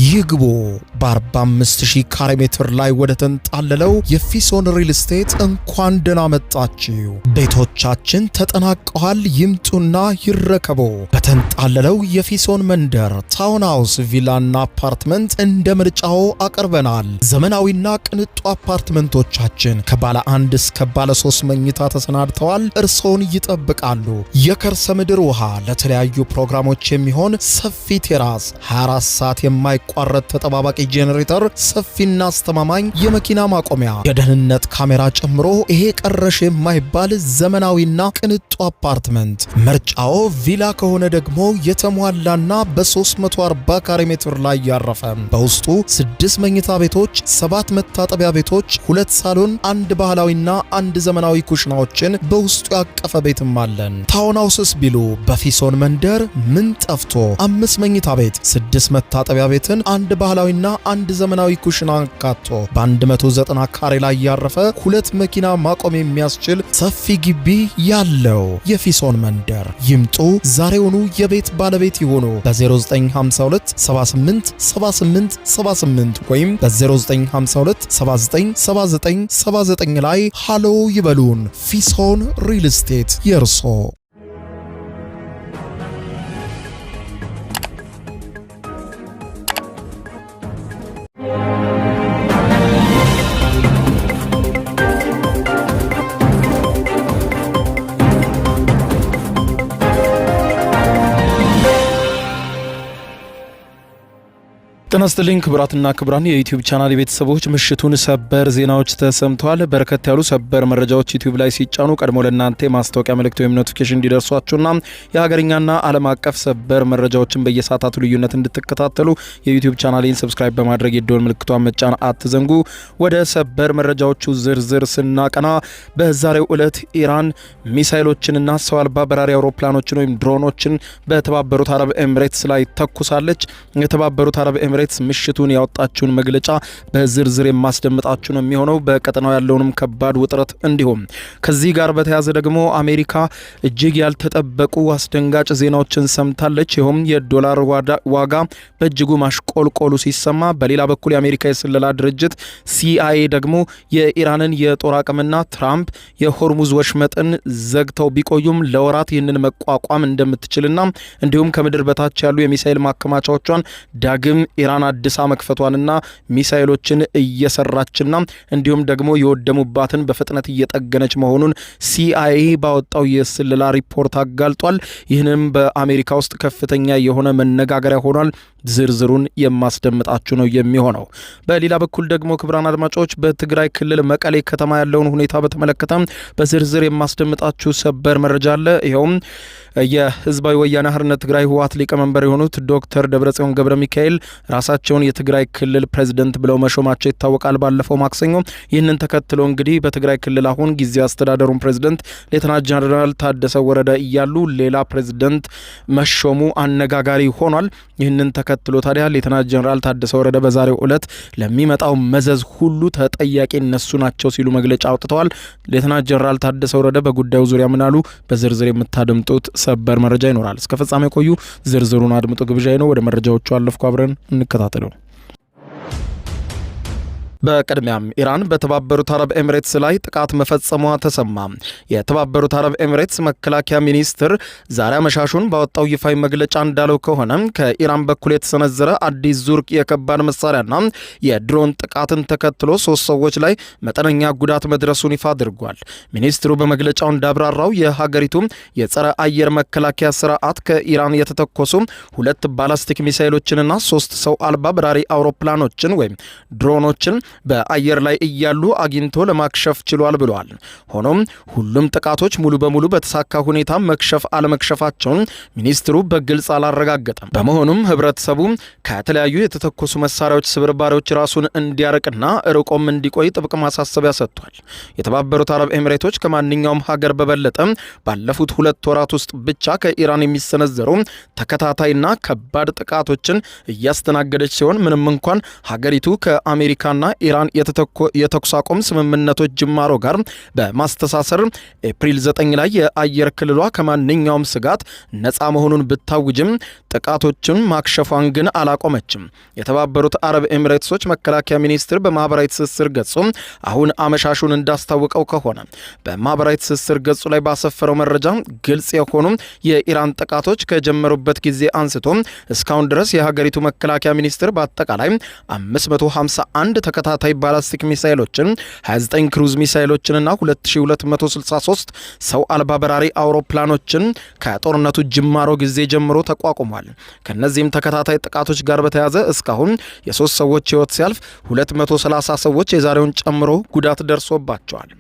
ይግቡ በ45000 ካሬ ሜትር ላይ ወደ ተንጣለለው የፊሶን ሪል ስቴት እንኳን ደህና መጣችሁ። ቤቶቻችን ተጠናቀዋል። ይምጡና ይረከቡ። በተንጣለለው የፊሶን መንደር ታውን ሃውስ፣ ቪላና አፓርትመንት እንደ ምርጫው አቀርበናል። ዘመናዊና ቅንጡ አፓርትመንቶቻችን ከባለ 1 እስከ ባለ 3 መኝታ ተሰናድተዋል። እርሶን ይጠብቃሉ። የከርሰ ምድር ውሃ፣ ለተለያዩ ፕሮግራሞች የሚሆን ሰፊ ቴራስ፣ 24 ሰዓት የማይቋረጥ ተጠባባቂ ጄኔሬተር፣ ሰፊና አስተማማኝ የመኪና ማቆሚያ፣ የደህንነት ካሜራ ጨምሮ ይሄ ቀረሽ የማይባል ዘመናዊና ቅንጡ አፓርትመንት። ምርጫው ቪላ ከሆነ ደግሞ የተሟላና በ340 ካሬ ሜትር ላይ ያረፈ በውስጡ 6 መኝታ ቤቶች፣ 7 መታጠቢያ ቤቶች፣ 2 ሳሎን፣ 1 ባህላዊና 1 ዘመናዊ ኩሽናዎችን በውስጡ ያቀፈ ቤትም አለን። ታውን ሃውስስ ቢሉ በፊሶን መንደር ምን ጠፍቶ 5 መኝታ ቤት፣ 6 መታጠቢያ ቤትን፣ 1 ባህላዊና 1 ዘመናዊ ኩሽና አካቶ በ190 ካሬ ላይ ያረፈ 2 መኪና ማቆም የሚያስችል ሰፊ ግቢ ያለው የፊሶን መንደር። ይምጡ፣ ዛሬውኑ የቤት ባለቤት ይሆኑ። በ0952 78 78 78 ወይም በ0952 79 79 79 ላይ ሃሎ ይበሉን። ፊሶን ሪል ስቴት የርሶ። ጤና ይስጥልኝ ክቡራትና ክቡራን የዩቲዩብ ቻናል ቤተሰቦች፣ ምሽቱን ሰበር ዜናዎች ተሰምተዋል። በርከት ያሉ ሰበር መረጃዎች ዩቲዩብ ላይ ሲጫኑ ቀድሞ ለእናንተ ማስታወቂያ መልእክት ወይም ኖቲፊኬሽን እንዲደርሷችሁና የሀገርኛና ዓለም አቀፍ ሰበር መረጃዎችን በየሰዓታቱ ልዩነት እንድትከታተሉ የዩቲዩብ ቻናሌን ሰብስክራይብ በማድረግ የደወል ምልክቷን መጫን አትዘንጉ። ወደ ሰበር መረጃዎቹ ዝርዝር ስናቀና በዛሬው ዕለት ኢራን ሚሳኤሎችንና ሰው አልባ በራሪ አውሮፕላኖችን ወይም ድሮኖችን በተባበሩት አረብ ኤሚሬትስ ላይ ተኩሳለች። የተባበሩት አረብ ኤሚሬትስ ምሽቱን ያወጣችውን መግለጫ በዝርዝር የማስደምጣችሁ ነው የሚሆነው። በቀጠናው ያለውንም ከባድ ውጥረት እንዲሁም ከዚህ ጋር በተያያዘ ደግሞ አሜሪካ እጅግ ያልተጠበቁ አስደንጋጭ ዜናዎችን ሰምታለች። ይኸውም የዶላር ዋጋ በእጅጉ ማሽቆልቆሉ ሲሰማ፣ በሌላ በኩል የአሜሪካ የስለላ ድርጅት ሲአይኤ ደግሞ የኢራንን የጦር አቅምና ትራምፕ የሆርሙዝ ወሽመጥን ዘግተው ቢቆዩም ለወራት ይህንን መቋቋም እንደምትችልና እንዲሁም ከምድር በታች ያሉ የሚሳኤል ማከማቻዎቿን ዳግም ኢራን አዲስ መክፈቷንና ሚሳኤሎችን እየሰራችና እንዲሁም ደግሞ የወደሙባትን በፍጥነት እየጠገነች መሆኑን ሲአይኤ ባወጣው የስለላ ሪፖርት አጋልጧል። ይህንም በአሜሪካ ውስጥ ከፍተኛ የሆነ መነጋገሪያ ሆኗል። ዝርዝሩን የማስደምጣችሁ ነው የሚሆነው። በሌላ በኩል ደግሞ ክቡራን አድማጮች በትግራይ ክልል መቀሌ ከተማ ያለውን ሁኔታ በተመለከተ በዝርዝር የማስደምጣችሁ ሰበር መረጃ አለ። ይኸውም የህዝባዊ ወያነ ሓርነት ትግራይ ህወሓት ሊቀመንበር የሆኑት ዶክተር ደብረጽዮን ገብረ ሚካኤል ራሳቸውን የትግራይ ክልል ፕሬዝዳንት ብለው መሾማቸው ይታወቃል። ባለፈው ማክሰኞ ይህንን ተከትሎ እንግዲህ በትግራይ ክልል አሁን ጊዜያዊ አስተዳደሩን ፕሬዝዳንት ሌተናንት ጀነራል ታደሰ ወረደ እያሉ ሌላ ፕሬዝዳንት መሾሙ አነጋጋሪ ሆኗል። ይህንን ተከትሎ ታዲያ ሌተናንት ጀነራል ታደሰ ወረደ በዛሬው ዕለት ለሚመጣው መዘዝ ሁሉ ተጠያቂ እነሱ ናቸው ሲሉ መግለጫ አውጥተዋል። ሌተናንት ጀነራል ታደሰ ወረደ በጉዳዩ ዙሪያ ምን አሉ? በዝርዝር የምታደምጡት ሰበር መረጃ ይኖራል። እስከ ፍጻሜ ቆዩ። ዝርዝሩን አድምጡ ግብዣይ ነው። ወደ መረጃዎቹ አለፍኩ። አብረን እንከታተለው። በቅድሚያም ኢራን በተባበሩት አረብ ኤሚሬትስ ላይ ጥቃት መፈጸሟ ተሰማ። የተባበሩት አረብ ኤሚሬትስ መከላከያ ሚኒስትር ዛሬ አመሻሹን ባወጣው ይፋዊ መግለጫ እንዳለው ከሆነ ከኢራን በኩል የተሰነዘረ አዲስ ዙር የከባድ መሳሪያና የድሮን ጥቃትን ተከትሎ 3 ሰዎች ላይ መጠነኛ ጉዳት መድረሱን ይፋ አድርጓል። ሚኒስትሩ በመግለጫው እንዳብራራው የሀገሪቱ የጸረ አየር መከላከያ ስርዓት ከኢራን የተተኮሱ 2 ባላስቲክ ሚሳኤሎችንና 3 ሰው አልባ በራሪ አውሮፕላኖችን ወይም ድሮኖችን በአየር ላይ እያሉ አግኝቶ ለማክሸፍ ችሏል ብለዋል። ሆኖም ሁሉም ጥቃቶች ሙሉ በሙሉ በተሳካ ሁኔታ መክሸፍ አለመክሸፋቸውን ሚኒስትሩ በግልጽ አላረጋገጠም። በመሆኑም ህብረተሰቡ ከተለያዩ የተተኮሱ መሳሪያዎች ስብርባሪዎች ራሱን እንዲያርቅና ርቆም እንዲቆይ ጥብቅ ማሳሰቢያ ሰጥቷል። የተባበሩት አረብ ኤሚሬቶች ከማንኛውም ሀገር በበለጠ ባለፉት 2 ወራት ውስጥ ብቻ ከኢራን የሚሰነዘሩ ተከታታይና ከባድ ጥቃቶችን እያስተናገደች ሲሆን ምንም እንኳን ሀገሪቱ ከአሜሪካና የኢራን የተኩስ አቁም ስምምነቶች ጅማሮ ጋር በማስተሳሰር ኤፕሪል 9 ላይ የአየር ክልሏ ከማንኛውም ስጋት ነፃ መሆኑን ብታውጅም ጥቃቶችን ማክሸፏን ግን አላቆመችም። የተባበሩት አረብ ኤሚሬትሶች መከላከያ ሚኒስትር በማህበራዊ ትስስር ገጹ አሁን አመሻሹን እንዳስታወቀው ከሆነ በማህበራዊ ትስስር ገጹ ላይ ባሰፈረው መረጃ ግልጽ የሆኑ የኢራን ጥቃቶች ከጀመሩበት ጊዜ አንስቶ እስካሁን ድረስ የሀገሪቱ መከላከያ ሚኒስትር በአጠቃላይ 551 ተከታታይ ባላስቲክ ሚሳኤሎችን 29 ክሩዝ ሚሳኤሎችንና 2263 ሰው አልባ በራሪ አውሮፕላኖችን ከጦርነቱ ጅማሮ ጊዜ ጀምሮ ተቋቁሟል። ከነዚህም ተከታታይ ጥቃቶች ጋር በተያያዘ እስካሁን የ3 ሰዎች ሕይወት ሲያልፍ 230 ሰዎች የዛሬውን ጨምሮ ጉዳት ደርሶባቸዋል።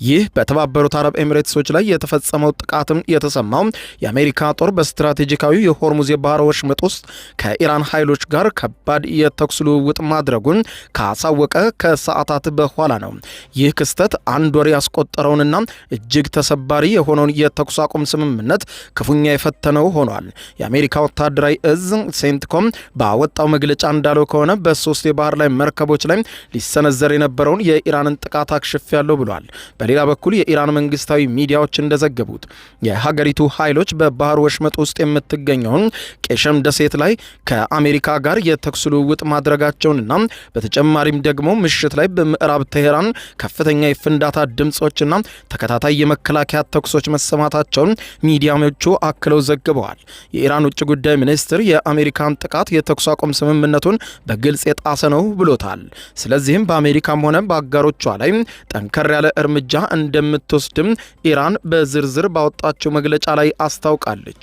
ይህ በተባበሩት አረብ ኤሚሬትሶች ላይ የተፈጸመው ጥቃትም የተሰማው የአሜሪካ ጦር በስትራቴጂካዊ የሆርሙዝ የባህር ወሽመጥ ውስጥ ከኢራን ኃይሎች ጋር ከባድ የተኩስ ልውውጥ ማድረጉን ካሳወቀ ከሰዓታት በኋላ ነው። ይህ ክስተት አንድ ወር ያስቆጠረውንና እጅግ ተሰባሪ የሆነውን የተኩስ አቁም ስምምነት ክፉኛ የፈተነው ሆኗል። የአሜሪካ ወታደራዊ እዝ ሴንትኮም ባወጣው መግለጫ እንዳለው ከሆነ በ3 የባህር ላይ መርከቦች ላይ ሊሰነዘር የነበረውን የኢራንን ጥቃት አክሽፌያለሁ ብሏል። በሌላ በኩል የኢራን መንግስታዊ ሚዲያዎች እንደዘገቡት የሀገሪቱ ኃይሎች በባህር ወሽመጥ ውስጥ የምትገኘውን ቄሸም ደሴት ላይ ከአሜሪካ ጋር የተኩስ ልውውጥ ማድረጋቸውንና በተጨማሪም ደግሞ ምሽት ላይ በምዕራብ ቴሄራን ከፍተኛ የፍንዳታ ድምጾችና ተከታታይ የመከላከያ ተኩሶች መሰማታቸውን ሚዲያዎቹ አክለው ዘግበዋል። የኢራን ውጭ ጉዳይ ሚኒስትር የአሜሪካን ጥቃት የተኩስ አቁም ስምምነቱን በግልጽ የጣሰ ነው ብሎታል። ስለዚህም በአሜሪካም ሆነ በአጋሮቿ ላይ ጠንከር ያለ እርምጃ እንደምትወስድም ኢራን በዝርዝር ባወጣችው መግለጫ ላይ አስታውቃለች።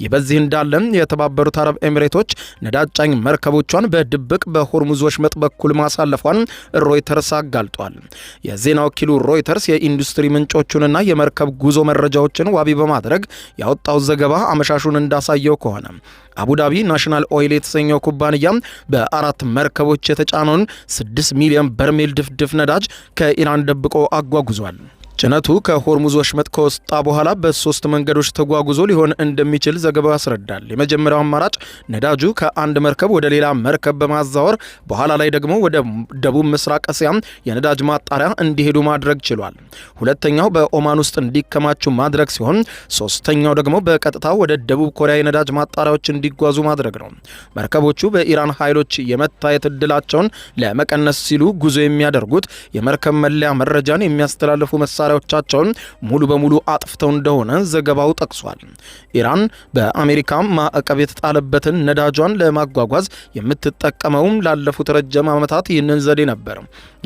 ይህ በዚህ እንዳለ የተባበሩት አረብ ኤሚሬቶች ነዳጅ ጫኝ መርከቦቿን በድብቅ በሆርሙዝ ወሽመጥ በኩል ማሳለፏን ሮይተርስ አጋልጧል። የዜና ወኪሉ ሮይተርስ የኢንዱስትሪ ምንጮቹንና የመርከብ ጉዞ መረጃዎችን ዋቢ በማድረግ ያወጣው ዘገባ አመሻሹን እንዳሳየው ከሆነ አቡዳቢ ናሽናል ኦይል የተሰኘው ኩባንያ በ4 መርከቦች የተጫነውን 6 ሚሊዮን በርሜል ድፍድፍ ነዳጅ ከኢራን ደብቆ አጓጉዟል። ጭነቱ ከሆርሙዝ ወሽመጥ ከወጣ በኋላ በ3 መንገዶች ተጓጉዞ ሊሆን እንደሚችል ዘገባው ያስረዳል። የመጀመሪያው አማራጭ ነዳጁ ከአንድ መርከብ ወደ ሌላ መርከብ በማዛወር በኋላ ላይ ደግሞ ወደ ደቡብ ምስራቅ እስያ የነዳጅ ማጣሪያ እንዲሄዱ ማድረግ ችሏል። ሁለተኛው በኦማን ውስጥ እንዲከማቹ ማድረግ ሲሆን፣ ሶስተኛው ደግሞ በቀጥታ ወደ ደቡብ ኮሪያ የነዳጅ ማጣሪያዎች እንዲጓዙ ማድረግ ነው። መርከቦቹ በኢራን ኃይሎች የመታየት ዕድላቸውን ለመቀነስ ሲሉ ጉዞ የሚያደርጉት የመርከብ መለያ መረጃን የሚያስተላልፉ መሳሪያዎቻቸውን ሙሉ በሙሉ አጥፍተው እንደሆነ ዘገባው ጠቅሷል። ኢራን በአሜሪካ ማዕቀብ የተጣለበትን ነዳጇን ለማጓጓዝ የምትጠቀመውም ላለፉት ረጅም ዓመታት ይህንን ዘዴ ነበር።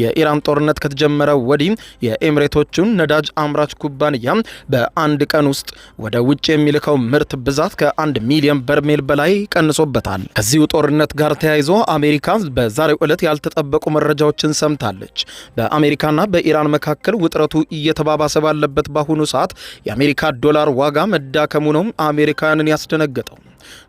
የኢራን ጦርነት ከተጀመረ ወዲህ የኤሚሬቶቹን ነዳጅ አምራች ኩባንያ በአንድ ቀን ውስጥ ወደ ውጭ የሚልከው ምርት ብዛት ከ1 ሚሊዮን በርሜል በላይ ቀንሶበታል። ከዚሁ ጦርነት ጋር ተያይዞ አሜሪካ በዛሬው ዕለት ያልተጠበቁ መረጃዎችን ሰምታለች። በአሜሪካና በኢራን መካከል ውጥረቱ እየተባባሰ ባለበት በአሁኑ ሰዓት የአሜሪካ ዶላር ዋጋ መዳከሙ ነው አሜሪካውያንን ያስደነገጠው።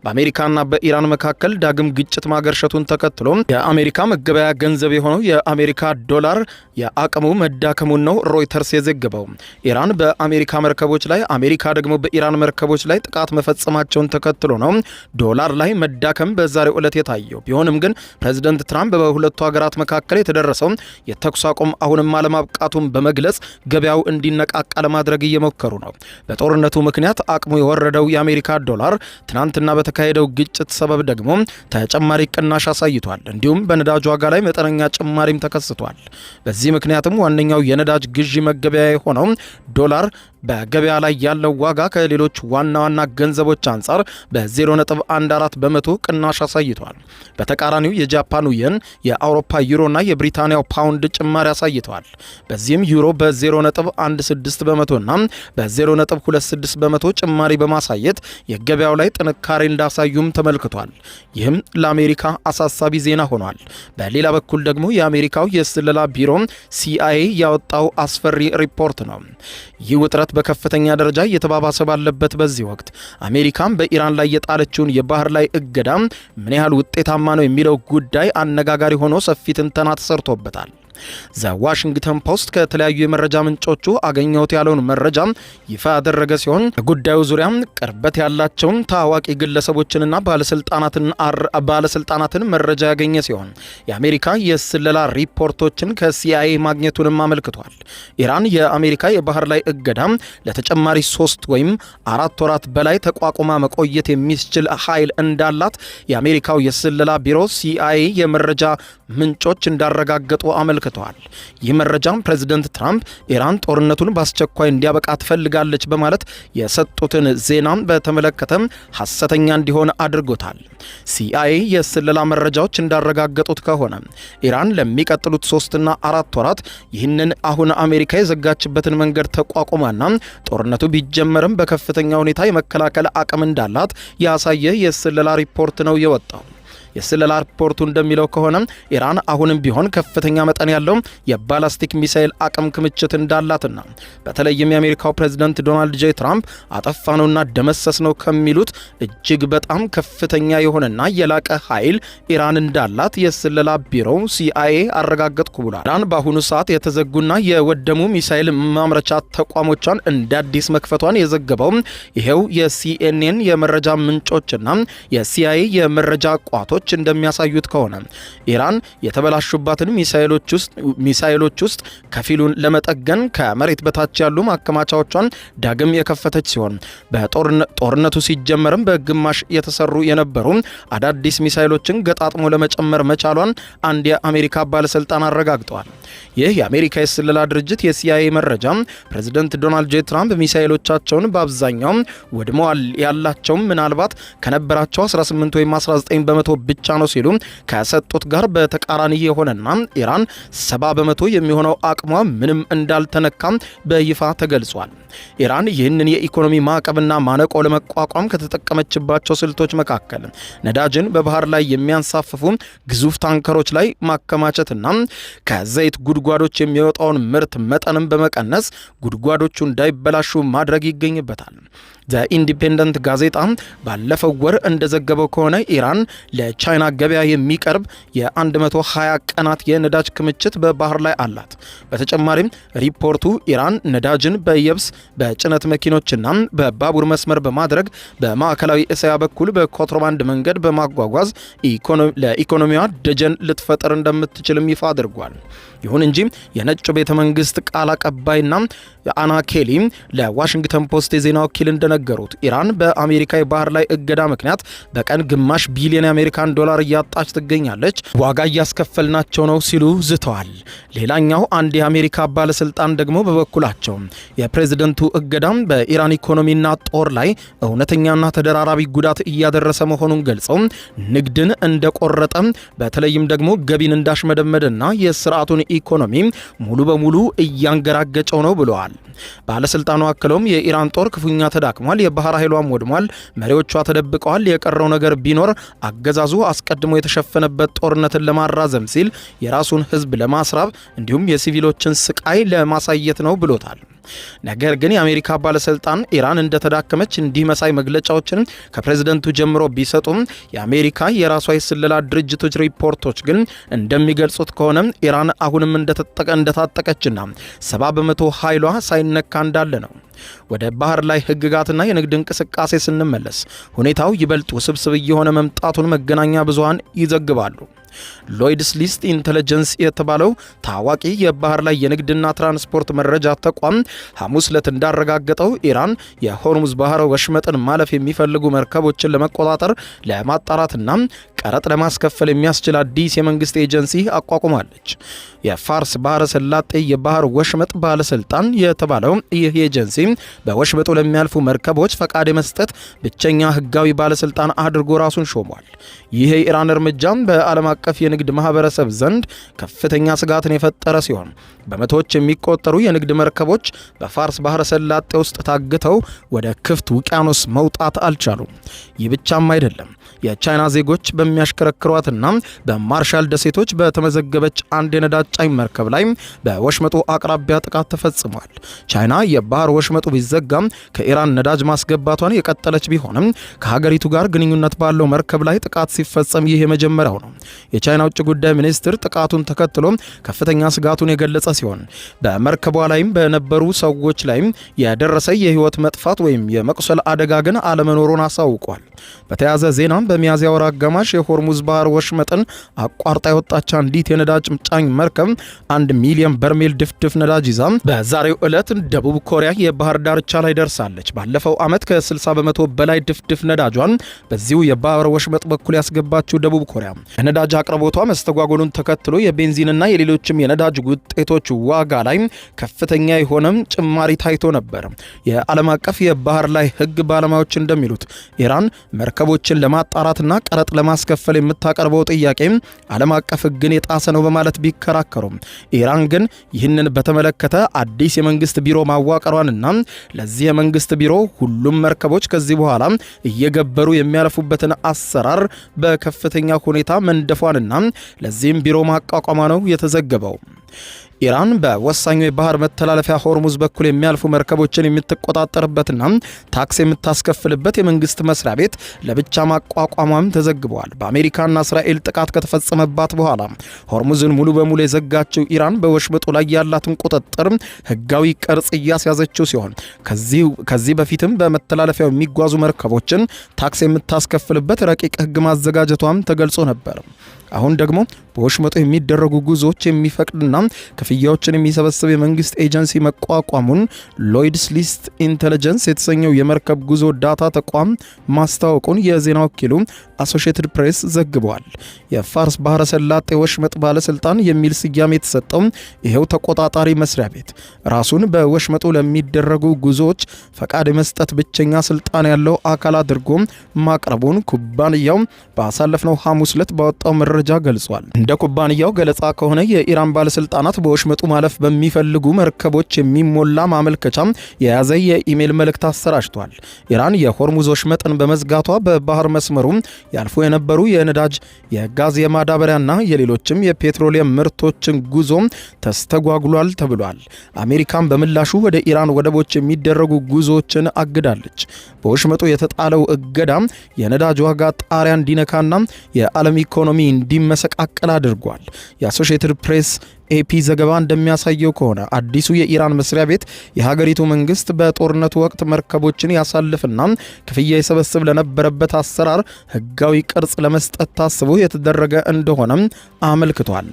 በአሜሪካና በኢራን መካከል ዳግም ግጭት ማገርሸቱን ተከትሎ የአሜሪካ መገበያ ገንዘብ የሆነው የአሜሪካ ዶላር የአቅሙ መዳከሙን ነው ሮይተርስ የዘገበው። ኢራን በአሜሪካ መርከቦች ላይ፣ አሜሪካ ደግሞ በኢራን መርከቦች ላይ ጥቃት መፈጸማቸውን ተከትሎ ነው ዶላር ላይ መዳከም በዛሬው ዕለት የታየው። ቢሆንም ግን ፕሬዚደንት ትራምፕ በሁለቱ ሀገራት መካከል የተደረሰው የተኩስ አቁም አሁንም አለማብቃቱን በመግለጽ ገበያው እንዲነቃቃ ለማድረግ እየሞከሩ ነው። በጦርነቱ ምክንያት አቅሙ የወረደው የአሜሪካ ዶላር ትናንትና በተካሄደው ግጭት ሰበብ ደግሞ ተጨማሪ ቅናሽ አሳይቷል። እንዲሁም በነዳጅ ዋጋ ላይ መጠነኛ ጭማሪም ተከስቷል። በዚህ ምክንያትም ዋነኛው የነዳጅ ግዢ መገበያ የሆነው ዶላር በገበያ ላይ ያለው ዋጋ ከሌሎች ዋና ዋና ገንዘቦች አንጻር በ0.14 በመቶ ቅናሽ አሳይቷል። በተቃራኒው የጃፓኑ የን፣ የአውሮፓ ዩሮና የብሪታንያው ፓውንድ ጭማሪ አሳይተዋል። በዚህም ዩሮ በ0.16 በመቶና በ0.26 በመቶ ጭማሪ በማሳየት የገበያው ላይ ጥንካሬ እንዳሳዩም ተመልክቷል። ይህም ለአሜሪካ አሳሳቢ ዜና ሆኗል። በሌላ በኩል ደግሞ የአሜሪካው የስለላ ቢሮ ሲአይኤ ያወጣው አስፈሪ ሪፖርት ነው። ይህ ውጥረት በከፍተኛ ደረጃ እየተባባሰ ባለበት በዚህ ወቅት አሜሪካን በኢራን ላይ የጣለችውን የባህር ላይ እገዳ ምን ያህል ውጤታማ ነው የሚለው ጉዳይ አነጋጋሪ ሆኖ ሰፊ ትንተና ተሰርቶበታል። ዘ ዋሽንግተን ፖስት ከተለያዩ የመረጃ ምንጮቹ አገኘሁት ያለውን መረጃ ይፋ ያደረገ ሲሆን ጉዳዩ ዙሪያ ቅርበት ያላቸውን ታዋቂ ግለሰቦችንና ባለስልጣናትን መረጃ ያገኘ ሲሆን የአሜሪካ የስለላ ሪፖርቶችን ከሲአይኤ ማግኘቱንም አመልክቷል። ኢራን የአሜሪካ የባህር ላይ እገዳ ለተጨማሪ 3 ወይም 4 ወራት በላይ ተቋቁማ መቆየት የሚችል ኃይል እንዳላት የአሜሪካው የስለላ ቢሮ ሲአይኤ የመረጃ ምንጮች እንዳረጋገጡ አመልክተዋል። ይህ መረጃም ፕሬዝዳንት ትራምፕ ኢራን ጦርነቱን በአስቸኳይ እንዲያበቃ ትፈልጋለች በማለት የሰጡትን ዜና በተመለከተ ሐሰተኛ እንዲሆን አድርጎታል። ሲአይኤ የስለላ መረጃዎች እንዳረጋገጡት ከሆነ ኢራን ለሚቀጥሉት 3 እና 4 ወራት ይህንን አሁን አሜሪካ የዘጋችበትን መንገድ ተቋቁማና ጦርነቱ ቢጀመርም በከፍተኛ ሁኔታ የመከላከል አቅም እንዳላት ያሳየ የስለላ ሪፖርት ነው የወጣው። የስለላ ሪፖርቱ እንደሚለው ከሆነ ኢራን አሁንም ቢሆን ከፍተኛ መጠን ያለው የባላስቲክ ሚሳኤል አቅም ክምችት እንዳላትና በተለይም የአሜሪካው ፕሬዝዳንት ዶናልድ ጄ ትራምፕ አጠፋነውና ደመሰስነው ከሚሉት እጅግ በጣም ከፍተኛ የሆነና የላቀ ኃይል ኢራን እንዳላት የስለላ ቢሮው ሲአይኤ አረጋገጥኩ ብሏል። ኢራን በአሁኑ ሰዓት የተዘጉና የወደሙ ሚሳኤል ማምረቻ ተቋሞቿን እንደ አዲስ መክፈቷን የዘገበው ይሄው የሲኤንኤን የመረጃ ምንጮችና የሲአይኤ የመረጃ ቋቶች እንደሚያሳዩት ከሆነ ኢራን የተበላሹባትን ሚሳኤሎች ውስጥ ከፊሉን ለመጠገን ከመሬት በታች ያሉ ማከማቻዎቿን ዳግም የከፈተች ሲሆን በጦርነቱ ሲጀመርም በግማሽ የተሰሩ የነበሩ አዳዲስ ሚሳኤሎችን ገጣጥሞ ለመጨመር መቻሏን አንድ የአሜሪካ ባለስልጣን አረጋግጠዋል። ይህ የአሜሪካ የስለላ ድርጅት የሲአይኤ መረጃ ፕሬዝዳንት ዶናልድ ጄ ትራምፕ ሚሳኤሎቻቸውን በአብዛኛው ወድመዋል ያላቸውም ምናልባት ከነበራቸው 18 ወይም 19 በመቶ ብቻ ነው ሲሉ ከሰጡት ጋር በተቃራኒ የሆነና ኢራን 70 በመቶ የሚሆነው አቅሟ ምንም እንዳልተነካ በይፋ ተገልጿል። ኢራን ይህንን የኢኮኖሚ ማዕቀብና ማነቆ ለመቋቋም ከተጠቀመችባቸው ስልቶች መካከል ነዳጅን በባህር ላይ የሚያንሳፍፉ ግዙፍ ታንከሮች ላይ ማከማቸትና ከዘይት ጉድጓዶች የሚወጣውን ምርት መጠንም በመቀነስ ጉድጓዶቹ እንዳይበላሹ ማድረግ ይገኝበታል። ኢንዲፔንደንት ጋዜጣ ባለፈው ወር እንደዘገበው ከሆነ ኢራን ለቻይና ገበያ የሚቀርብ የ120 ቀናት የነዳጅ ክምችት በባህር ላይ አላት። በተጨማሪም ሪፖርቱ ኢራን ነዳጅን በየብስ በጭነት መኪኖችና በባቡር መስመር በማድረግ በማዕከላዊ እስያ በኩል በኮንትሮባንድ መንገድ በማጓጓዝ ለኢኮኖሚዋ ደጀን ልትፈጥር እንደምትችልም ይፋ አድርጓል። ይሁን እንጂ የነጩ ቤተ መንግስት ቃል አቀባይና አና ኬሊ ለዋሽንግተን ፖስት የዜና ወኪል እንደነገሩት ኢራን በአሜሪካ የባህር ላይ እገዳ ምክንያት በቀን ግማሽ ቢሊዮን የአሜሪካን ዶላር እያጣች ትገኛለች፣ ዋጋ እያስከፈልናቸው ነው ሲሉ ዝተዋል። ሌላኛው አንድ የአሜሪካ ባለስልጣን ደግሞ በበኩላቸው የፕሬዝደንቱ እገዳ በኢራን ኢኮኖሚና ጦር ላይ እውነተኛና ተደራራቢ ጉዳት እያደረሰ መሆኑን ገልጸው ንግድን እንደቆረጠ በተለይም ደግሞ ገቢን እንዳሽመደመደና የስርዓቱን ኢኮኖሚ ሙሉ በሙሉ እያንገራገጨው ነው ብለዋል። ባለስልጣኑ አክለውም የኢራን ጦር ክፉኛ ተዳክሟል፣ የባህር ኃይሏም ወድሟል፣ መሪዎቿ ተደብቀዋል፣ የቀረው ነገር ቢኖር አገዛዙ አስቀድሞ የተሸፈነበት ጦርነትን ለማራዘም ሲል የራሱን ሕዝብ ለማስራብ እንዲሁም የሲቪሎችን ስቃይ ለማሳየት ነው ብሎታል። ነገር ግን የአሜሪካ ባለስልጣን ኢራን እንደተዳከመች እንዲህ መሳይ መግለጫዎችን ከፕሬዝደንቱ ጀምሮ ቢሰጡም የአሜሪካ የራሷ የስለላ ድርጅቶች ሪፖርቶች ግን እንደሚገልጹት ከሆነ ኢራን አሁንም እንደታጠቀችና 70 በመቶ ኃይሏ ሳይነካ እንዳለ ነው። ወደ ባህር ላይ ህግጋትና የንግድ እንቅስቃሴ ስንመለስ ሁኔታው ይበልጥ ውስብስብ እየሆነ መምጣቱን መገናኛ ብዙሃን ይዘግባሉ። ሎይድስ ሊስት ኢንተለጀንስ የተባለው ታዋቂ የባህር ላይ የንግድና ትራንስፖርት መረጃ ተቋም ሐሙስ ዕለት እንዳረጋገጠው ኢራን የሆርሙዝ ባህረ ወሽመጥን ማለፍ የሚፈልጉ መርከቦችን ለመቆጣጠር ለማጣራትና ቀረጥ ለማስከፈል የሚያስችል አዲስ የመንግስት ኤጀንሲ አቋቁማለች። የፋርስ ባህረ ሰላጤ የባህር ወሽመጥ ባለስልጣን የተባለው ይህ ኤጀንሲ በወሽመጡ ለሚያልፉ መርከቦች ፈቃድ የመስጠት ብቸኛ ህጋዊ ባለስልጣን አድርጎ ራሱን ሾሟል። ይህ የኢራን እርምጃ በዓለም አቀፍ የንግድ ማህበረሰብ ዘንድ ከፍተኛ ስጋትን የፈጠረ ሲሆን በመቶዎች የሚቆጠሩ የንግድ መርከቦች በፋርስ ባህረ ሰላጤ ውስጥ ታግተው ወደ ክፍት ውቅያኖስ መውጣት አልቻሉም። ይህ ብቻም አይደለም። የቻይና ዜጎች በሚያሽከረክሯትና በማርሻል ደሴቶች በተመዘገበች አንድ የነዳጅ ጫኝ መርከብ ላይ በወሽመጡ አቅራቢያ ጥቃት ተፈጽሟል። ቻይና የባህር ወሽመጡ ቢዘጋም ከኢራን ነዳጅ ማስገባቷን የቀጠለች ቢሆንም ከሀገሪቱ ጋር ግንኙነት ባለው መርከብ ላይ ጥቃት ሲፈጸም ይህ የመጀመሪያው ነው። የቻይና ውጭ ጉዳይ ሚኒስትር ጥቃቱን ተከትሎ ከፍተኛ ስጋቱን የገለጸ ሲሆን በመርከቧ ላይም በነበሩ ሰዎች ላይ የደረሰ የህይወት መጥፋት ወይም የመቁሰል አደጋ ግን አለመኖሩን አሳውቋል። በተያያዘ ዜናም በሚያዝያ ወር አጋማሽ የሆርሙዝ ባህር ወሽመጥን አቋርጣ የወጣች አንዲት የነዳጅ ጫኝ መርከብ 1 ሚሊዮን በርሜል ድፍድፍ ነዳጅ ይዛ በዛሬው ዕለት ደቡብ ኮሪያ የባህር ዳርቻ ላይ ደርሳለች። ባለፈው ዓመት ከ60 በመቶ በላይ ድፍድፍ ነዳጇን በዚሁ የባህር ወሽመጥ በኩል ያስገባችው ደቡብ ኮሪያ የነዳጅ አቅርቦቷ መስተጓጎሉን ተከትሎ የቤንዚንና የሌሎችም የነዳጅ ውጤቶች ዋጋ ላይ ከፍተኛ የሆነ ጭማሪ ታይቶ ነበር። የዓለም አቀፍ የባህር ላይ ሕግ ባለሙያዎች እንደሚሉት ኢራን መርከቦችን ለማጣራትና ቀረጥ ለማስከፈል የምታቀርበው ጥያቄ ዓለም አቀፍ ሕግን የጣሰ ነው በማለት ቢከራከሩም ኢራን ግን ይህንን በተመለከተ አዲስ የመንግስት ቢሮ ማዋቀሯንና ለዚህ የመንግስት ቢሮ ሁሉም መርከቦች ከዚህ በኋላ እየገበሩ የሚያልፉበትን አሰራር በከፍተኛ ሁኔታ መንደፏንና ለዚህም ቢሮ ማቋቋሟ ነው የተዘገበው። ኢራን በወሳኙ የባህር መተላለፊያ ሆርሙዝ በኩል የሚያልፉ መርከቦችን የምትቆጣጠርበትና ታክስ የምታስከፍልበት የመንግስት መስሪያ ቤት ለብቻ ማቋቋሟም ተዘግቧል። በአሜሪካና እስራኤል ጥቃት ከተፈጸመባት በኋላ ሆርሙዝን ሙሉ በሙሉ የዘጋችው ኢራን በወሽመጡ ላይ ያላትን ቁጥጥር ህጋዊ ቅርጽ እያስያዘችው ሲሆን ከዚህ በፊትም በመተላለፊያው የሚጓዙ መርከቦችን ታክስ የምታስከፍልበት ረቂቅ ህግ ማዘጋጀቷም ተገልጾ ነበር። አሁን ደግሞ በወሽመጡ የሚደረጉ ጉዞዎች የሚፈቅድና ክፍያዎችን የሚሰበስብ የመንግስት ኤጀንሲ መቋቋሙን ሎይድስ ሊስት ኢንተለጀንስ የተሰኘው የመርከብ ጉዞ ዳታ ተቋም ማስታወቁን የዜና ወኪሉ አሶሺየትድ ፕሬስ ዘግቧል። የፋርስ ባህረ ሰላጤ ወሽመጥ ባለስልጣን የሚል ስያሜ የተሰጠው ይሄው ተቆጣጣሪ መስሪያ ቤት ራሱን በወሽመጡ ለሚደረጉ ጉዞዎች ፈቃድ የመስጠት ብቸኛ ስልጣን ያለው አካል አድርጎ ማቅረቡን ኩባንያው ባሳለፍነው ሐሙስ ዕለት ባወጣው መረጃ ገልጿል። እንደ ኩባንያው ገለጻ ከሆነ የኢራን ባለስልጣናት በወሽመጡ ማለፍ በሚፈልጉ መርከቦች የሚሞላ ማመልከቻ የያዘ የኢሜል መልእክት አሰራጭቷል። ኢራን የሆርሙዝ ወሽመጥን በመዝጋቷ በባህር መስመሩ ያልፉ የነበሩ የነዳጅ፣ የጋዝ፣ የማዳበሪያና የሌሎችም የፔትሮሊየም ምርቶችን ጉዞ ተስተጓጉሏል ተብሏል። አሜሪካን በምላሹ ወደ ኢራን ወደቦች የሚደረጉ ጉዞዎችን አግዳለች። በወሽመጡ የተጣለው እገዳ የነዳጅ ዋጋ ጣሪያ እንዲነካና የዓለም ኢኮኖሚ እንዲመሰቃቀል አድርጓል። የአሶሺየትድ ፕሬስ ኤፒ ዘገባ እንደሚያሳየው ከሆነ አዲሱ የኢራን መስሪያ ቤት የሀገሪቱ መንግስት በጦርነቱ ወቅት መርከቦችን ያሳልፍና ክፍያ ይሰበስብ ለነበረበት አሰራር ህጋዊ ቅርጽ ለመስጠት ታስቦ የተደረገ እንደሆነም አመልክቷል።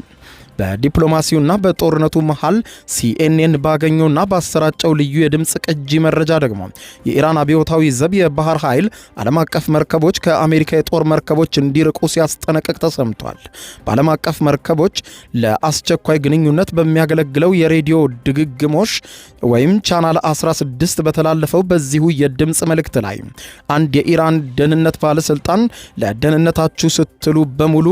በዲፕሎማሲውና በጦርነቱ መሃል ሲኤንኤን ባገኘውና ባሰራጨው ልዩ የድምፅ ቅጂ መረጃ ደግሞ የኢራን አብዮታዊ ዘብ የባህር ኃይል ዓለም አቀፍ መርከቦች ከአሜሪካ የጦር መርከቦች እንዲርቁ ሲያስጠነቅቅ ተሰምቷል። በዓለም አቀፍ መርከቦች ለአስቸኳይ ግንኙነት በሚያገለግለው የሬዲዮ ድግግሞሽ ወይም ቻናል 16 በተላለፈው በዚሁ የድምፅ መልእክት ላይ አንድ የኢራን ደህንነት ባለስልጣን ለደህንነታችሁ ስትሉ በሙሉ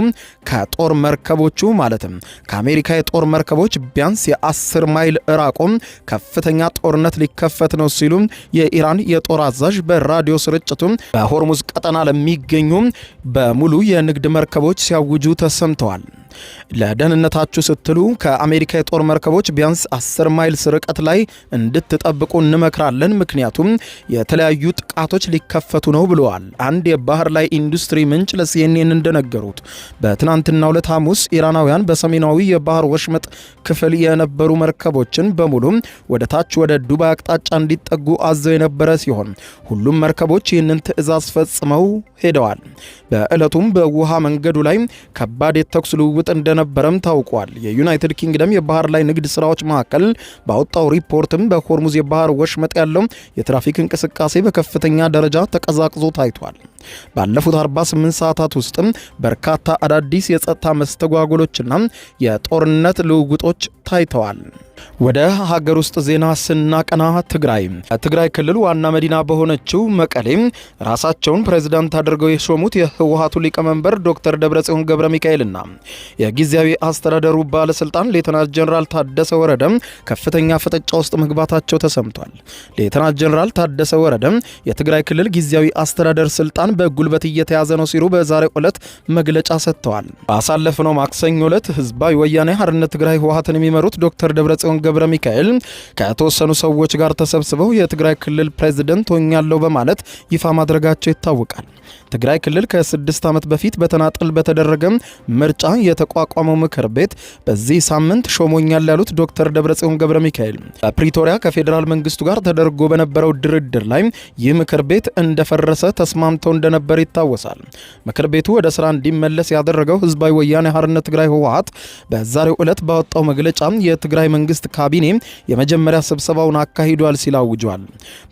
ከጦር መርከቦቹ ማለትም ከአሜሪካ የጦር መርከቦች ቢያንስ የ10 ማይል ራቆም ከፍተኛ ጦርነት ሊከፈት ነው ሲሉ የኢራን የጦር አዛዥ በራዲዮ ስርጭቱ በሆርሙዝ ቀጠና ለሚገኙ በሙሉ የንግድ መርከቦች ሲያውጁ ተሰምተዋል። ለደህንነታችሁ ስትሉ ከአሜሪካ የጦር መርከቦች ቢያንስ 10 ማይል ርቀት ላይ እንድትጠብቁ እንመክራለን፣ ምክንያቱም የተለያዩ ጥቃቶች ሊከፈቱ ነው ብለዋል። አንድ የባህር ላይ ኢንዱስትሪ ምንጭ ለሲኤንኤን እንደነገሩት በትናንትናው ዕለት ሐሙስ ኢራናውያን በሰሜናዊ የባህር ወሽመጥ ክፍል የነበሩ መርከቦችን በሙሉ ወደ ታች ወደ ዱባይ አቅጣጫ እንዲጠጉ አዘው የነበረ ሲሆን ሁሉም መርከቦች ይህንን ትዕዛዝ ፈጽመው ሄደዋል። በዕለቱም በውሃ መንገዱ ላይ ከባድ የተኩስ ልውውጥ እንደነበረም ታውቋል። የዩናይትድ ኪንግደም የባህር ላይ ንግድ ስራዎች ማዕከል ባወጣው ሪፖርትም በሆርሙዝ የባህር ወሽመጥ ያለው የትራፊክ እንቅስቃሴ በከፍተኛ ደረጃ ተቀዛቅዞ ታይቷል። ባለፉት 48 ሰዓታት ውስጥም በርካታ አዳዲስ የጸጥታ መስተጓጎሎችና የጦርነት ልውውጦች ታይተዋል። ወደ ሀገር ውስጥ ዜና ስናቀና ትግራይ ክልል ዋና መዲና በሆነችው መቀሌ ራሳቸውን ፕሬዝዳንት አድርገው የሾሙት የህወሓቱ ሊቀመንበር ዶክተር ደብረጽዮን ገብረ ሚካኤልና የጊዜያዊ አስተዳደሩ ባለስልጣን ሌተናንት ጀነራል ታደሰ ወረደ ከፍተኛ ፍጥጫ ውስጥ መግባታቸው ተሰምቷል። ሌተናንት ጀነራል ታደሰ ወረደ የትግራይ ክልል ጊዜያዊ አስተዳደር ስልጣን በጉልበት እየተያዘ ነው ሲሉ በዛሬው ዕለት መግለጫ ሰጥተዋል። ባሳለፍነው ማክሰኞ ዕለት ህዝባዊ ወያኔ ሓርነት ትግራይ ህወሓትን የሚመሩት ዶክተር ደብረጽዮን ገብረ ሚካኤል ከተወሰኑ ሰዎች ጋር ተሰብስበው የትግራይ ክልል ፕሬዝዳንት ሆኛለሁ በማለት ይፋ ማድረጋቸው ይታወቃል። ትግራይ ክልል ከ6 ዓመት በፊት በተናጠል በተደረገ ምርጫ የተቋቋመው ምክር ቤት በዚህ ሳምንት ሾሞኛል ያሉት ዶክተር ደብረጽዮን ገብረ ሚካኤል በፕሪቶሪያ ከፌዴራል መንግስቱ ጋር ተደርጎ በነበረው ድርድር ላይ ይህ ምክር ቤት እንደፈረሰ ተስማምተው እንደነበር ይታወሳል። ምክር ቤቱ ወደ ስራ እንዲመለስ ያደረገው ህዝባዊ ወያኔ ሓርነት ትግራይ ህወሓት በዛሬው ዕለት ባወጣው መግለጫ የትግራይ መንግስት ካቢኔ የመጀመሪያ ስብሰባውን አካሂዷል ሲል አውጇል።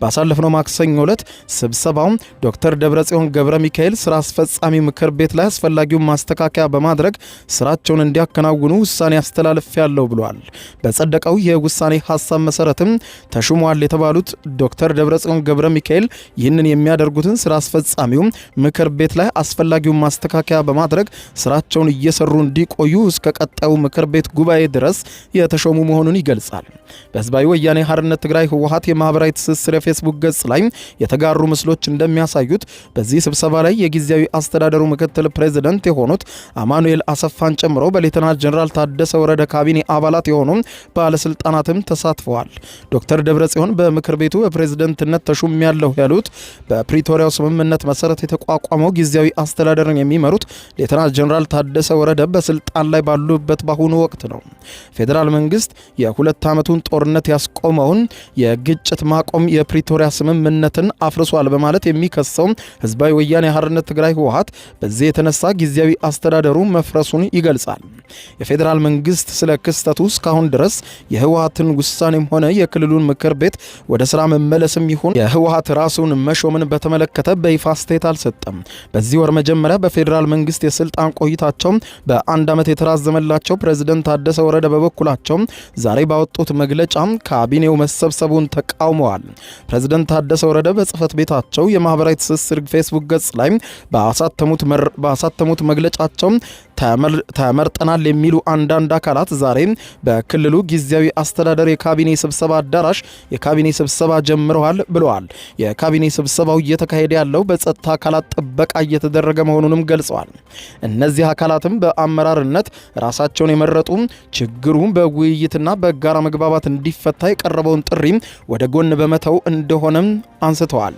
ባሳለፍነው ማክሰኞ ዕለት ስብሰባው ዶክተር ደብረጽዮን ገብረ ሚካኤል ስራ አስፈጻሚ ምክር ቤት ላይ አስፈላጊውን ማስተካከያ በማድረግ ስራቸውን እንዲያከናውኑ ውሳኔ ያስተላልፋለሁ ብሏል። በጸደቀው የውሳኔ ሐሳብ መሰረትም ተሹመዋል የተባሉት ዶክተር ደብረጽዮን ገብረ ሚካኤል ይህንን የሚያደርጉትን ስራ አስፈጻሚው ምክር ቤት ላይ አስፈላጊውን ማስተካከያ በማድረግ ስራቸውን እየሰሩ እንዲቆዩ እስከ ቀጣዩ ምክር ቤት ጉባኤ ድረስ የተሾሙ መሆኑን ይገልጻል። በህዝባዊ ወያኔ ሓርነት ትግራይ ህወሓት የማህበራዊ ትስስር የፌስቡክ ገጽ ላይ የተጋሩ ምስሎች እንደሚያሳዩት በዚህ ስብሰባ ላይ የጊዜያዊ አስተዳደሩ ምክትል ፕሬዝዳንት የሆኑት አማኑኤል አሰፋን ጨምሮ በሌተናንት ጀነራል ታደሰ ወረደ ካቢኔ አባላት የሆኑ ባለስልጣናትም ተሳትፈዋል። ዶክተር ደብረጽዮን በምክር ቤቱ በፕሬዝዳንትነት ተሹመያለሁ ያሉት በፕሪቶሪያው ስምምነት መሰረት የተቋቋመው ጊዜያዊ አስተዳደርን የሚመሩት ሌተናንት ጀነራል ታደሰ ወረደ በስልጣን ላይ ባሉበት በአሁኑ ወቅት ነው። ፌዴራል መንግስት የ2 ዓመቱን ጦርነት ያስቆመውን የግጭት ማቆም የፕሪቶሪያ ስምምነትን አፍርሷል በማለት የሚከሰው ህዝባዊ ወያኔ ሓርነት ትግራይ ህወሓት በዚህ የተነሳ ጊዜያዊ አስተዳደሩ መፍረሱን ይገልጻል። የፌዴራል መንግስት ስለ ክስተቱ እስካሁን ድረስ የህወሓትን ውሳኔም ሆነ የክልሉን ምክር ቤት ወደ ስራ መመለስም ይሁን የህወሓት ራሱን መሾምን በተመለከተ በይፋ አስተያየት አልሰጠም። በዚህ ወር መጀመሪያ በፌዴራል መንግስት የስልጣን ቆይታቸው በ1 ዓመት የተራዘመላቸው ፕሬዝዳንት ታደሰ ወረደ በበኩላቸው ዛሬ ባወጡት መግለጫ ካቢኔው መሰብሰቡን ተቃውመዋል። ፕሬዝዳንት ታደሰ ወረደ በጽህፈት ቤታቸው የማህበራዊ ትስስር ፌስቡክ ገጽ ላይ ባሳተሙት መግለጫቸው ተመርጠናል የሚሉ አንዳንድ አካላት ዛሬ በክልሉ ጊዜያዊ አስተዳደር የካቢኔ ስብሰባ አዳራሽ የካቢኔ ስብሰባ ጀምረዋል ብለዋል። የካቢኔ ስብሰባው እየተካሄደ ያለው በጸጥታ አካላት ጥበቃ እየተደረገ መሆኑንም ገልጸዋል። እነዚህ አካላትም በአመራርነት ራሳቸውን የመረጡ ችግሩ በውይይትና በጋራ መግባባት እንዲፈታ የቀረበውን ጥሪ ወደ ጎን በመተው እንደሆነም አንስተዋል።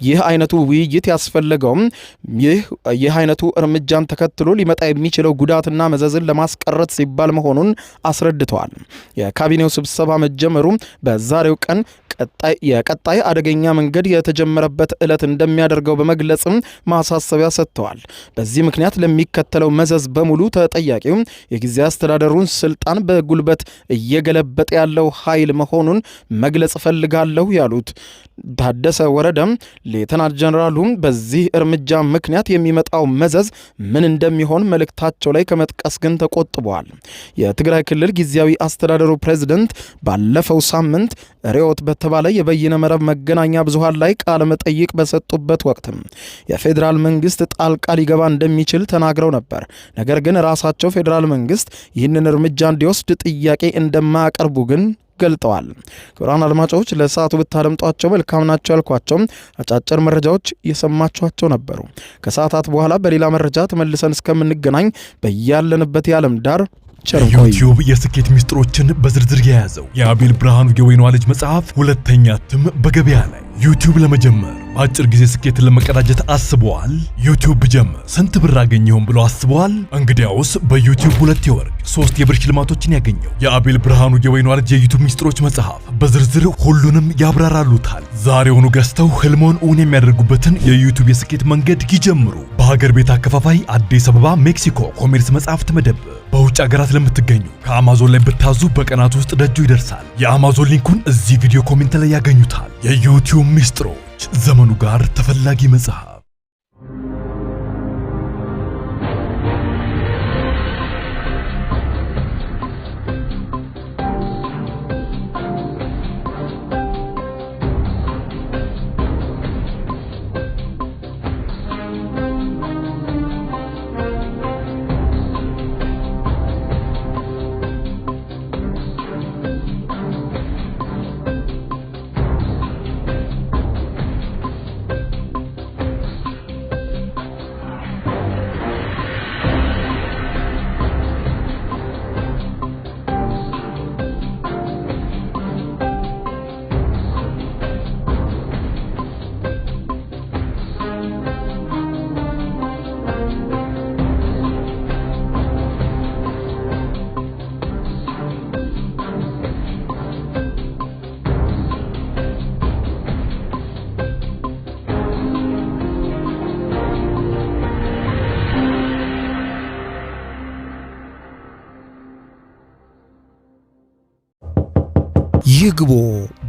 ይህ አይነቱ ውይይት ያስፈለገውም ይህ አይነቱ እርምጃን ተከትሎ ሊመጣ የሚችለው ጉዳትና መዘዝን ለማስቀረት ሲባል መሆኑን አስረድተዋል። የካቢኔው ስብሰባ መጀመሩ በዛሬው ቀን የቀጣይ አደገኛ መንገድ የተጀመረበት ዕለት እንደሚያደርገው በመግለጽም ማሳሰቢያ ሰጥተዋል። በዚህ ምክንያት ለሚከተለው መዘዝ በሙሉ ተጠያቂው የጊዜያዊ አስተዳደሩን ስልጣን በጉልበት እየገለበጠ ያለው ኃይል መሆኑን መግለጽ ፈልጋለሁ ያሉት ታደሰ ወረደም ሌተናንት ጀነራሉ በዚህ እርምጃ ምክንያት የሚመጣው መዘዝ ምን እንደሚሆን መልእክታቸው ላይ ከመጥቀስ ግን ተቆጥበዋል። የትግራይ ክልል ጊዜያዊ አስተዳደሩ ፕሬዝዳንት ባለፈው ሳምንት ሪዮት በተባለ የበይነ መረብ መገናኛ ብዙሃን ላይ ቃለ መጠይቅ በሰጡበት ወቅት የፌዴራል መንግስት ጣልቃ ሊገባ እንደሚችል ተናግረው ነበር። ነገር ግን ራሳቸው ፌዴራል መንግስት ይህንን እርምጃ እንዲወስድ ጥያቄ እንደማያቀርቡ ግን ገልጠዋል። ክቡራን አድማጮች ለሰዓቱ ብታደምጧቸው መልካም ናቸው ያልኳቸው አጫጭር መረጃዎች የሰማችኋቸው ነበሩ። ከሰዓታት በኋላ በሌላ መረጃ ተመልሰን እስከምንገናኝ በያለንበት የዓለም ዳር ዩቲዩብ የስኬት ሚስጥሮችን በዝርዝር የያዘው የአቤል ብርሃኑ የወይኗ ልጅ መጽሐፍ ሁለተኛ እትም በገበያ ላይ። ዩቲዩብ ለመጀመር በአጭር ጊዜ ስኬትን ለመቀዳጀት አስበዋል? ዩቲዩብ ብጀምር ስንት ብር አገኘሁም ብሎ አስበዋል? እንግዲያውስ በዩቲዩብ 2 የወርቅ 3 የብር ሽልማቶችን ያገኘው የአቤል ብርሃኑ የወይኗ ልጅ የዩቲዩብ ሚስጥሮች መጽሐፍ በዝርዝር ሁሉንም ያብራራሉታል። ዛሬውኑ ገዝተው ህልሞን እውን የሚያደርጉበትን የዩቲዩብ የስኬት መንገድ ይጀምሩ። በሀገር ቤት አከፋፋይ አዲስ አበባ ሜክሲኮ ኮሜርስ መጽሐፍት መደብር። በውጭ ሀገራት ለምትገኙ ከአማዞን ላይ ብታዙ በቀናት ውስጥ ደጁ ይደርሳል። የአማዞን ሊንኩን እዚህ ቪዲዮ ኮሜንት ላይ ያገኙታል። የዩቲዩብ ሚስጥሮች ዘመኑ ጋር ተፈላጊ መጽሐፍ። ይግቡ።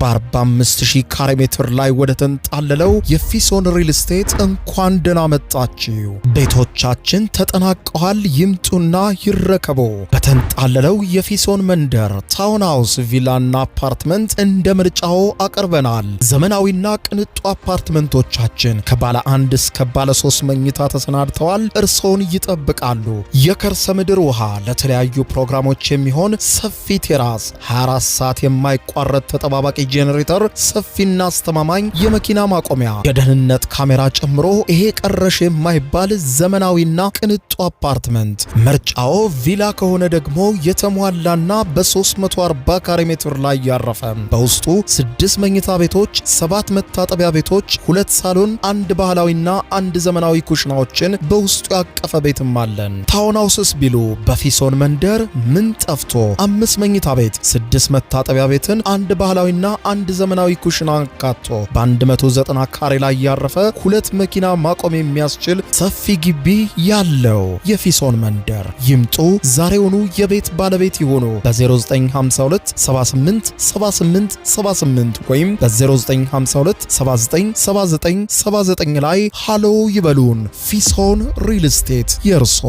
በ45000 ካሬ ሜትር ላይ ወደ ተንጣለለው የፊሶን ሪል ስቴት እንኳን ደህና መጣችሁ። ቤቶቻችን ተጠናቀዋል። ይምጡና ይረከቡ። በተንጣለለው የፊሶን መንደር ታውን ሃውስ፣ ቪላና አፓርትመንት እንደ ምርጫው አቅርበናል። ዘመናዊና ቅንጡ አፓርትመንቶቻችን ከባለ 1 እስከ ባለ 3 መኝታ ተሰናድተዋል። እርሶን ይጠብቃሉ። የከርሰ ምድር ውሃ፣ ለተለያዩ ፕሮግራሞች የሚሆን ሰፊ ቴራስ፣ 24 ሰዓት የማይቋረጥ ተጠባባቂ ጄኔሬተር፣ ሰፊና አስተማማኝ የመኪና ማቆሚያ፣ የደህንነት ካሜራ ጨምሮ ይሄ ቀረሽ የማይባል ዘመናዊና ቅንጡ አፓርትመንት። ምርጫው ቪላ ከሆነ ደግሞ የተሟላና በ340 ካሬ ሜትር ላይ ያረፈ በውስጡ 6 መኝታ ቤቶች፣ 7 መታጠቢያ ቤቶች፣ 2 ሳሎን፣ 1 ባህላዊና 1 ዘመናዊ ኩሽናዎችን በውስጡ ያቀፈ ቤትም አለን። ታውን ሃውስስ ቢሉ በፊሶን መንደር ምን ጠፍቶ 5 መኝታ ቤት፣ 6 መታጠቢያ ቤትን፣ 1 ባህላዊና 1 ዘመናዊ ኩሽና አካቶ በ190 ካሬ ላይ ያረፈ 2 መኪና ማቆም የሚያስችል ሰፊ ግቢ ያለው የፊሶን መንደር። ይምጡ፣ ዛሬውኑ የቤት ባለቤት ይሆኑ። በ0952 78 78 78 ወይም በ0952 79 79 79 ላይ ሃሎ ይበሉን። ፊሶን ሪል ስቴት የእርሶ